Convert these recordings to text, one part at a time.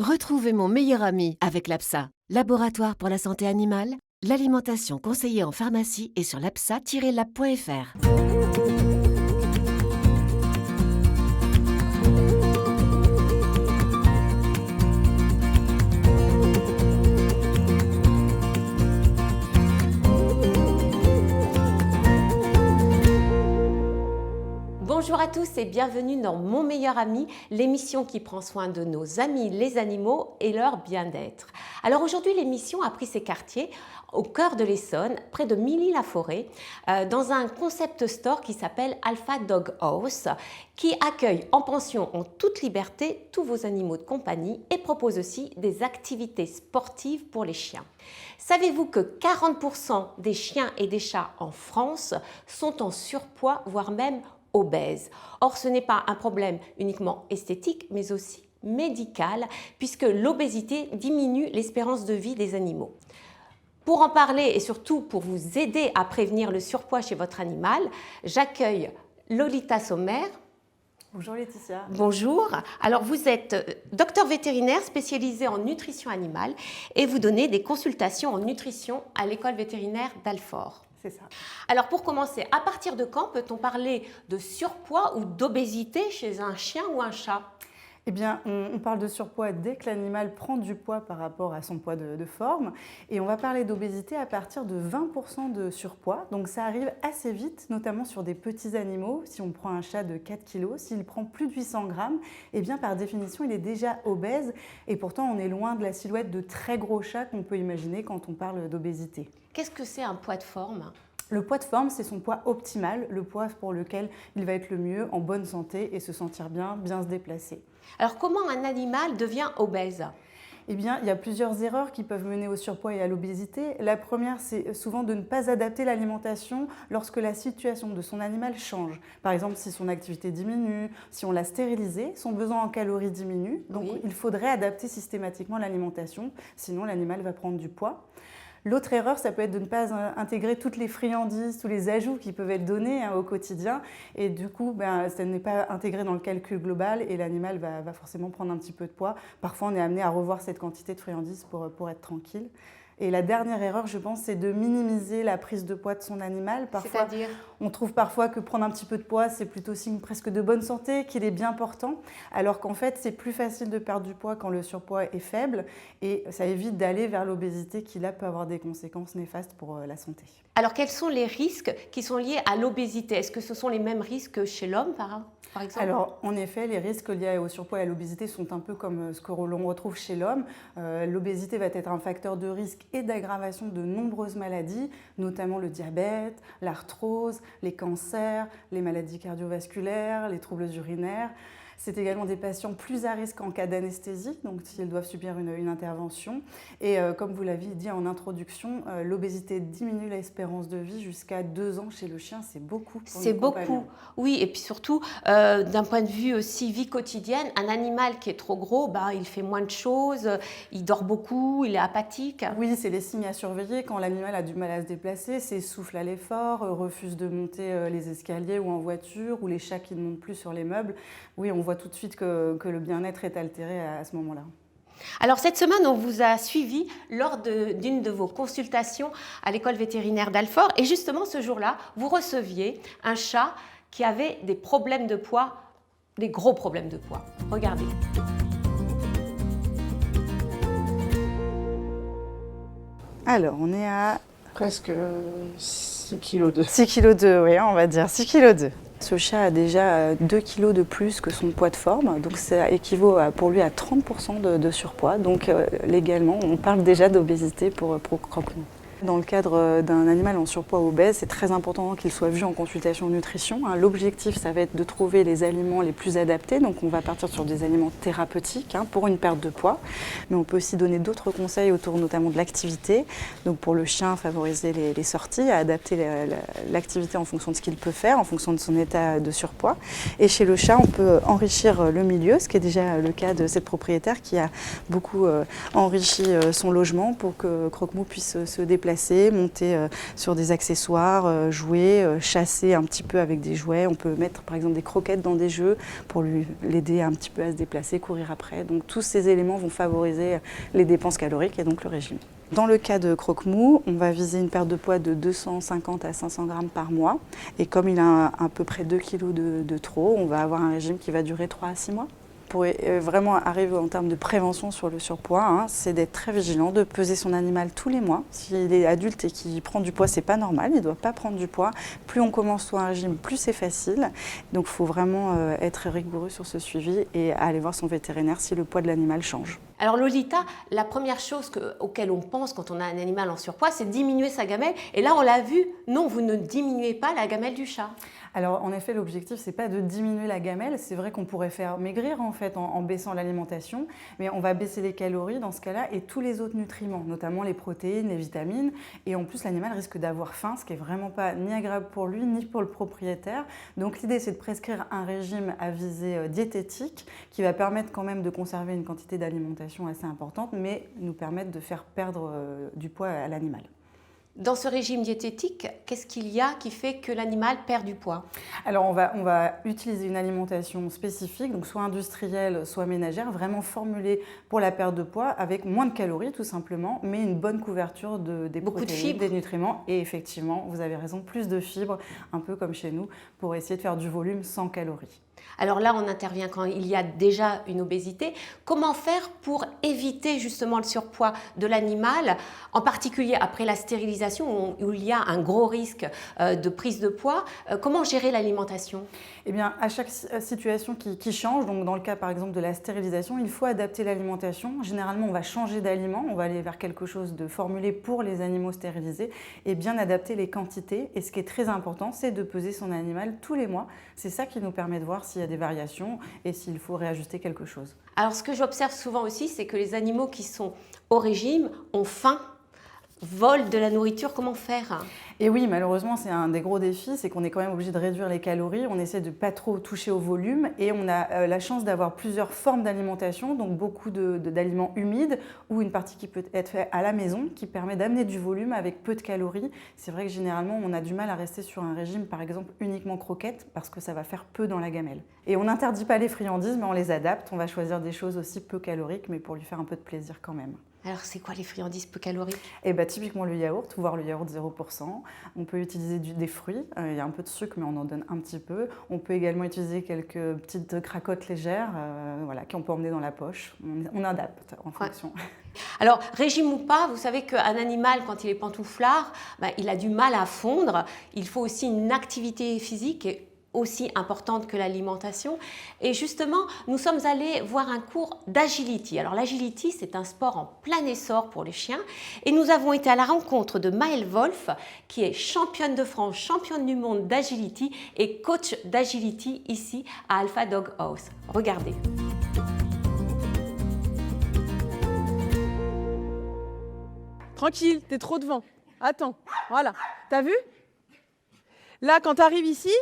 Retrouvez mon meilleur ami avec l'APSA, Laboratoire pour la santé animale, l'alimentation conseillée en pharmacie et sur lapsa-lab.fr. Bonjour à tous et bienvenue dans Mon meilleur ami, l'émission qui prend soin de nos amis les animaux et leur bien-être. Alors aujourd'hui l'émission a pris ses quartiers au cœur de l'Essonne, près de Milly-la-Forêt, dans un concept store qui s'appelle Alpha Dog House, qui accueille en pension en toute liberté tous vos animaux de compagnie et propose aussi des activités sportives pour les chiens. Savez-vous que 40% des chiens et des chats en France sont en surpoids, voire même obèses. Or, ce n'est pas un problème uniquement esthétique, mais aussi médical, puisque l'obésité diminue l'espérance de vie des animaux. Pour en parler et surtout pour vous aider à prévenir le surpoids chez votre animal, j'accueille Lolita Sommer. Bonjour Laetitia. Bonjour. Alors vous êtes docteur vétérinaire spécialisé en nutrition animale et vous donnez des consultations en nutrition à l'école vétérinaire d'Alfort. C'est ça. Alors pour commencer, à partir de quand peut-on parler de surpoids ou d'obésité chez un chien ou un chat ? Eh bien, on parle de surpoids dès que l'animal prend du poids par rapport à son poids de forme. Et on va parler d'obésité à partir de 20% de surpoids. Donc ça arrive assez vite, notamment sur des petits animaux. Si on prend un chat de 4 kg, s'il prend plus de 800 grammes, eh bien par définition, il est déjà obèse. Et pourtant, on est loin de la silhouette de très gros chats qu'on peut imaginer quand on parle d'obésité. Qu'est-ce que c'est un poids de forme ? Le poids de forme, c'est son poids optimal, le poids pour lequel il va être le mieux, en bonne santé et se sentir bien, bien se déplacer. Alors comment un animal devient obèse ? Eh bien, il y a plusieurs erreurs qui peuvent mener au surpoids et à l'obésité. La première, c'est souvent de ne pas adapter l'alimentation lorsque la situation de son animal change. Par exemple, si son activité diminue, si on l'a stérilisé, son besoin en calories diminue. Donc, Oui. il faudrait adapter systématiquement l'alimentation, sinon l'animal va prendre du poids. L'autre erreur, ça peut être de ne pas intégrer toutes les friandises, tous les ajouts qui peuvent être donnés au quotidien. Et du coup, ça n'est pas intégré dans le calcul global et l'animal va forcément prendre un petit peu de poids. Parfois, on est amené à revoir cette quantité de friandises pour être tranquille. Et la dernière erreur, je pense, c'est de minimiser la prise de poids de son animal. Parfois, C'est-à-dire ? on trouve parfois que prendre un petit peu de poids, c'est plutôt signe presque de bonne santé, qu'il est bien portant, alors qu'en fait, c'est plus facile de perdre du poids quand le surpoids est faible et ça évite d'aller vers l'obésité qui, là, peut avoir des conséquences néfastes pour la santé. Alors quels sont les risques qui sont liés à l'obésité ? Est-ce que ce sont les mêmes risques que chez l'homme par exemple ? Alors, en effet, les risques liés au surpoids et à l'obésité sont un peu comme ce que l'on retrouve chez l'homme. L'obésité va être un facteur de risque et d'aggravation de nombreuses maladies, notamment le diabète, l'arthrose, les cancers, les maladies cardiovasculaires, les troubles urinaires. C'est également des patients plus à risque en cas d'anesthésie, donc s'ils doivent subir une intervention. Et comme vous l'avez dit en introduction, l'obésité diminue l'espérance de vie jusqu'à 2 ans chez le chien. C'est beaucoup pour C'est nos compagnons. beaucoup, oui, et puis surtout, d'un point de vue aussi vie quotidienne, un animal qui est trop gros, il fait moins de choses, il dort beaucoup, il est apathique. Oui, c'est les signes à surveiller quand l'animal a du mal à se déplacer, s'essouffle à l'effort, refuse de monter les escaliers ou en voiture, ou les chats qui ne montent plus sur les meubles. Oui, on voit tout de suite que le bien-être est altéré à ce moment-là. Alors cette semaine, on vous a suivi lors d'une de vos consultations à l'école vétérinaire d'Alfort, et justement ce jour-là, vous receviez un chat qui avait des problèmes de poids, des gros problèmes de poids. Regardez. Alors, on est à Presque 6 kg de... 6,2 kg, oui, on va dire 6,2 kg. Ce chat a déjà 2 kg de plus que son poids de forme, donc ça équivaut pour lui à 30% de surpoids. Donc légalement, on parle déjà d'obésité pour Croque-Mou. Dans le cadre d'un animal en surpoids obèse, c'est très important qu'il soit vu en consultation nutrition. L'objectif, ça va être de trouver les aliments les plus adaptés. Donc on va partir sur des aliments thérapeutiques pour une perte de poids. Mais on peut aussi donner d'autres conseils autour notamment de l'activité. Donc pour le chien, favoriser les sorties, adapter l'activité en fonction de ce qu'il peut faire, en fonction de son état de surpoids. Et chez le chat, on peut enrichir le milieu, ce qui est déjà le cas de cette propriétaire qui a beaucoup enrichi son logement pour que Croque-Mou puisse se déplacer déplacer, monter sur des accessoires, jouer, chasser un petit peu avec des jouets. On peut mettre par exemple des croquettes dans des jeux pour l'aider un petit peu à se déplacer, courir après. Donc tous ces éléments vont favoriser les dépenses caloriques et donc le régime. Dans le cas de Croque-Mou, on va viser une perte de poids de 250 à 500 grammes par mois. Et comme il a à peu près 2 kg de trop, on va avoir un régime qui va durer 3 à 6 mois. Pour vraiment arriver en termes de prévention sur le surpoids, c'est d'être très vigilant, de peser son animal tous les mois. S'il est adulte et qu'il prend du poids, c'est pas normal, il ne doit pas prendre du poids. Plus on commence sur un régime, plus c'est facile. Donc il faut vraiment être rigoureux sur ce suivi et aller voir son vétérinaire si le poids de l'animal change. Alors Lolita, la première chose auquel on pense quand on a un animal en surpoids, c'est diminuer sa gamelle. Et là, on l'a vu, non, vous ne diminuez pas la gamelle du chat. Alors en effet, l'objectif, c'est pas de diminuer la gamelle. C'est vrai qu'on pourrait faire maigrir en fait en baissant l'alimentation, mais on va baisser les calories dans ce cas-là et tous les autres nutriments, notamment les protéines, les vitamines. Et en plus, l'animal risque d'avoir faim, ce qui est vraiment pas ni agréable pour lui ni pour le propriétaire. Donc l'idée, c'est de prescrire un régime à visée diététique qui va permettre quand même de conserver une quantité d'alimentation assez importante, mais nous permettre de faire perdre du poids à l'animal. Dans ce régime diététique, qu'est-ce qu'il y a qui fait que l'animal perd du poids? Alors on va utiliser une alimentation spécifique, donc soit industrielle, soit ménagère, vraiment formulée pour la perte de poids avec moins de calories tout simplement, mais une bonne couverture des protéines, des nutriments et effectivement, vous avez raison, plus de fibres, un peu comme chez nous, pour essayer de faire du volume sans calories. Alors là, on intervient quand il y a déjà une obésité. Comment faire pour éviter justement le surpoids de l'animal, en particulier après la stérilisation où il y a un gros risque de prise de poids? Comment gérer l'alimentation? Eh bien, à chaque situation qui change, donc dans le cas par exemple de la stérilisation, il faut adapter l'alimentation. Généralement, on va changer d'aliment, on va aller vers quelque chose de formulé pour les animaux stérilisés et bien adapter les quantités. Et ce qui est très important, c'est de peser son animal tous les mois. C'est ça qui nous permet de voir s'il y a des variations et s'il faut réajuster quelque chose. Alors, ce que j'observe souvent aussi, c'est que les animaux qui sont au régime ont faim, volent de la nourriture. Comment faire? Et oui, malheureusement, c'est un des gros défis, c'est qu'on est quand même obligé de réduire les calories, on essaie de pas trop toucher au volume et on a la chance d'avoir plusieurs formes d'alimentation, donc beaucoup d'aliments humides ou une partie qui peut être faite à la maison qui permet d'amener du volume avec peu de calories. C'est vrai que généralement, on a du mal à rester sur un régime, par exemple, uniquement croquettes parce que ça va faire peu dans la gamelle. Et on n'interdit pas les friandises, mais on les adapte, on va choisir des choses aussi peu caloriques, mais pour lui faire un peu de plaisir quand même. Alors, c'est quoi les friandises peu caloriques? Eh bien, typiquement le yaourt, voire le yaourt 0%. On peut utiliser des fruits, il y a un peu de sucre, mais on en donne un petit peu. On peut également utiliser quelques petites cracottes légères voilà, qu'on peut emmener dans la poche. On adapte en fonction. Alors, régime ou pas, vous savez qu'un animal, quand il est pantouflard, il a du mal à fondre. Il faut aussi une activité physique aussi importante que l'alimentation. Et justement, nous sommes allés voir un cours d'agility. Alors l'agility, c'est un sport en plein essor pour les chiens. Et nous avons été à la rencontre de Maëlle Wolf, qui est championne de France, championne du monde d'agility et coach d'agility ici à Alpha Dog House. Regardez. Tranquille, t'es trop devant. Attends, voilà. T'as vu? Là, quand t'arrives ici,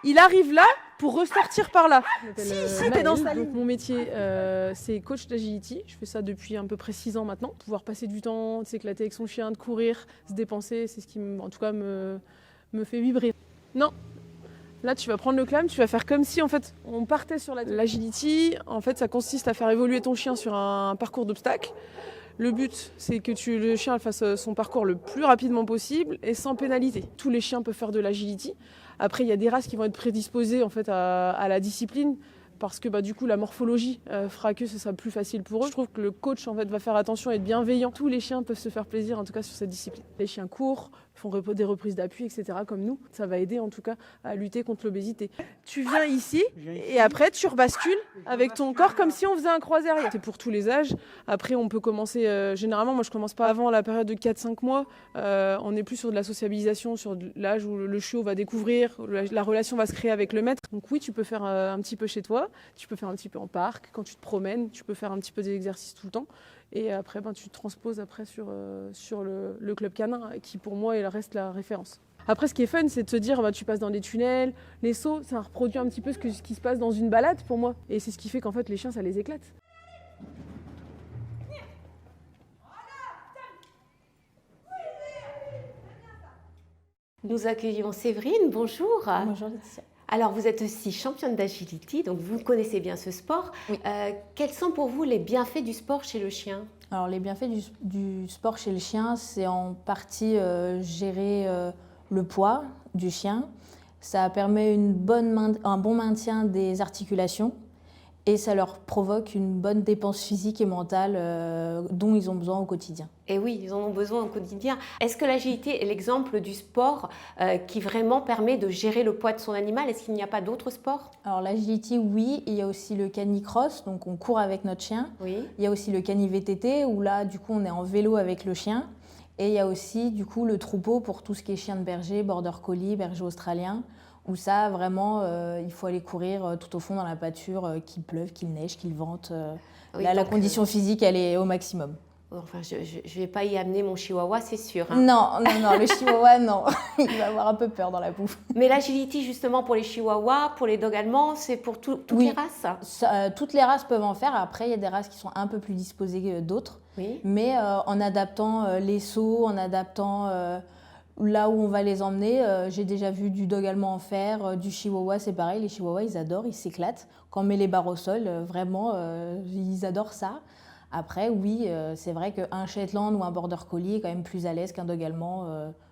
il arrive là pour ressortir par là. Si, t'es dans sa ligne. Mon métier, c'est coach d'agility. Je fais ça depuis à peu près 6 ans maintenant. Pouvoir passer du temps, de s'éclater avec son chien, de courir, se dépenser, c'est ce qui, en tout cas, me fait vibrer. Non. Là, tu vas prendre le clam, tu vas faire comme si en fait on partait sur l'agility. En fait, ça consiste à faire évoluer ton chien sur un parcours d'obstacles. Le but, c'est que le chien fasse son parcours le plus rapidement possible et sans pénalité. Tous les chiens peuvent faire de l'agility. Après, il y a des races qui vont être prédisposées en fait, à la discipline parce que du coup, la morphologie fera que ce sera plus facile pour eux. Je trouve que le coach en fait, va faire attention et être bienveillant. Tous les chiens peuvent se faire plaisir, en tout cas, sur cette discipline. Les chiens courent, font des reprises d'appui, etc. comme nous. Ça va aider en tout cas à lutter contre l'obésité. Tu viens ici et après tu rebascules avec ton corps comme si on faisait un croisé arrière. C'est pour tous les âges. Après on peut commencer, généralement moi je commence pas avant la période de 4-5 mois. On est plus sur de la sociabilisation, sur l'âge où le chiot va découvrir, la relation va se créer avec le maître. Donc oui, tu peux faire un petit peu chez toi, tu peux faire un petit peu en parc, quand tu te promènes, tu peux faire un petit peu d'exercice tout le temps. Et après, tu transposes après sur le club canin, qui pour moi reste la référence. Après, ce qui est fun, c'est de se dire, tu passes dans des tunnels, les sauts, ça reproduit un petit peu ce qui se passe dans une balade pour moi. Et c'est ce qui fait qu'en fait, les chiens, ça les éclate. Nous accueillons Séverine, bonjour. Bonjour Laetitia. Alors vous êtes aussi championne d'agility, donc vous connaissez bien ce sport. Oui. Quels sont pour vous les bienfaits du sport chez le chien? Alors les bienfaits du sport chez le chien, c'est en partie gérer le poids du chien. Ça permet un bon maintien des articulations et ça leur provoque une bonne dépense physique et mentale dont ils ont besoin au quotidien. Et oui, ils en ont besoin au quotidien. Est-ce que l'agilité est l'exemple du sport qui vraiment permet de gérer le poids de son animal? Est-ce qu'il n'y a pas d'autres sports? Alors l'agility, oui, il y a aussi le canicross, donc on court avec notre chien. Oui. Il y a aussi le cani-VTT où là, du coup, on est en vélo avec le chien. Et il y a aussi, du coup, le troupeau pour tout ce qui est chien de berger, border collie, berger australien, où ça, vraiment, il faut aller courir tout au fond dans la pâture, qu'il pleuve, qu'il neige, qu'il vente. Oui, Là, la donc, condition physique, elle est au maximum. Enfin, je ne vais pas y amener mon chihuahua, c'est sûr. Hein. Non, le chihuahua, non. Il va avoir un peu peur dans la bouffe. Mais l'agility, justement, pour les chihuahuas, pour les dogs allemands, c'est pour toutes Oui. les races? Toutes les races peuvent en faire. Après, il y a des races qui sont un peu plus disposées que d'autres. Oui. Mais en adaptant les sauts, en adaptant là où on va les emmener, j'ai déjà vu du dog allemand en faire, du chihuahua, c'est pareil. Les chihuahuas, ils adorent, ils s'éclatent. Quand on met les barres au sol, vraiment, ils adorent ça. Après, oui, c'est vrai qu'un Shetland ou un border collie est quand même plus à l'aise qu'un dog allemand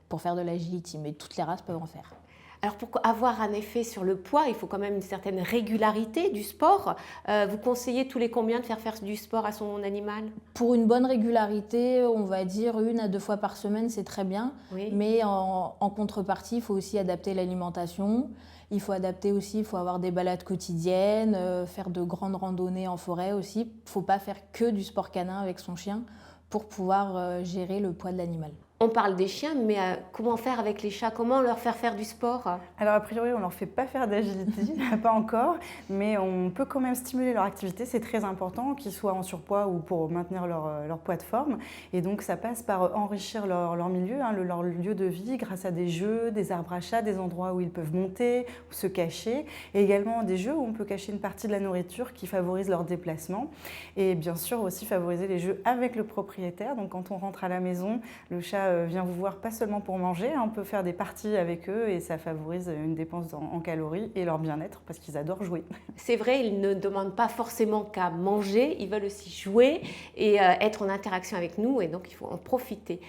pour faire de l'agility, mais toutes les races peuvent en faire. Alors pour avoir un effet sur le poids, il faut quand même une certaine régularité du sport. Vous conseillez tous les combien de faire du sport à son animal? Pour une bonne régularité, on va dire 1 à 2 fois par semaine, c'est très bien. Oui. Mais en contrepartie, il faut aussi adapter l'alimentation. Il faut adapter aussi, il faut avoir des balades quotidiennes, faire de grandes randonnées en forêt aussi. Il ne faut pas faire que du sport canin avec son chien pour pouvoir gérer le poids de l'animal. On parle des chiens, mais comment faire avec les chats? Comment leur faire du sport? Alors a priori, on ne leur fait pas faire d'agility, pas encore, mais on peut quand même stimuler leur activité. C'est très important, qu'ils soient en surpoids ou pour maintenir leur poids de forme. Et donc ça passe par enrichir leur milieu, hein, leur lieu de vie, grâce à des jeux, des arbres à chats, des endroits où ils peuvent monter ou se cacher. Et également des jeux où on peut cacher une partie de la nourriture qui favorise leur déplacement. Et bien sûr aussi favoriser les jeux avec le propriétaire. Donc quand on rentre à la maison, le chat vient vous voir pas seulement pour manger, on peut faire des parties avec eux et ça favorise une dépense en calories et leur bien-être parce qu'ils adorent jouer. C'est vrai, ils ne demandent pas forcément qu'à manger, ils veulent aussi jouer et être en interaction avec nous et donc il faut en profiter.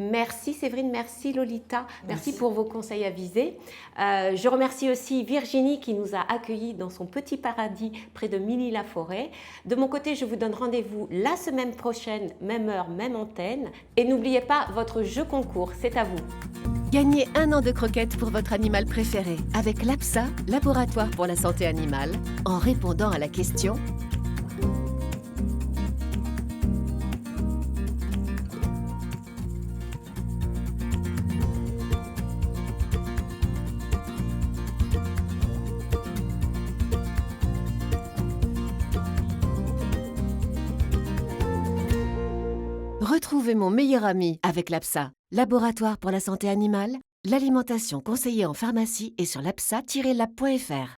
Merci Séverine, merci Lolita, merci pour vos conseils avisés. Je remercie aussi Virginie qui nous a accueillis dans son petit paradis près de Milly-la-Forêt. De mon côté, je vous donne rendez-vous la semaine prochaine, même heure, même antenne. Et n'oubliez pas votre jeu concours, c'est à vous. Gagnez 1 an de croquettes pour votre animal préféré avec l'APSA, Laboratoire pour la santé animale, en répondant à la question: retrouvez mon meilleur ami avec l'APSA, Laboratoire pour la santé animale, l'alimentation conseillée en pharmacie et sur l'apsa-lab.fr.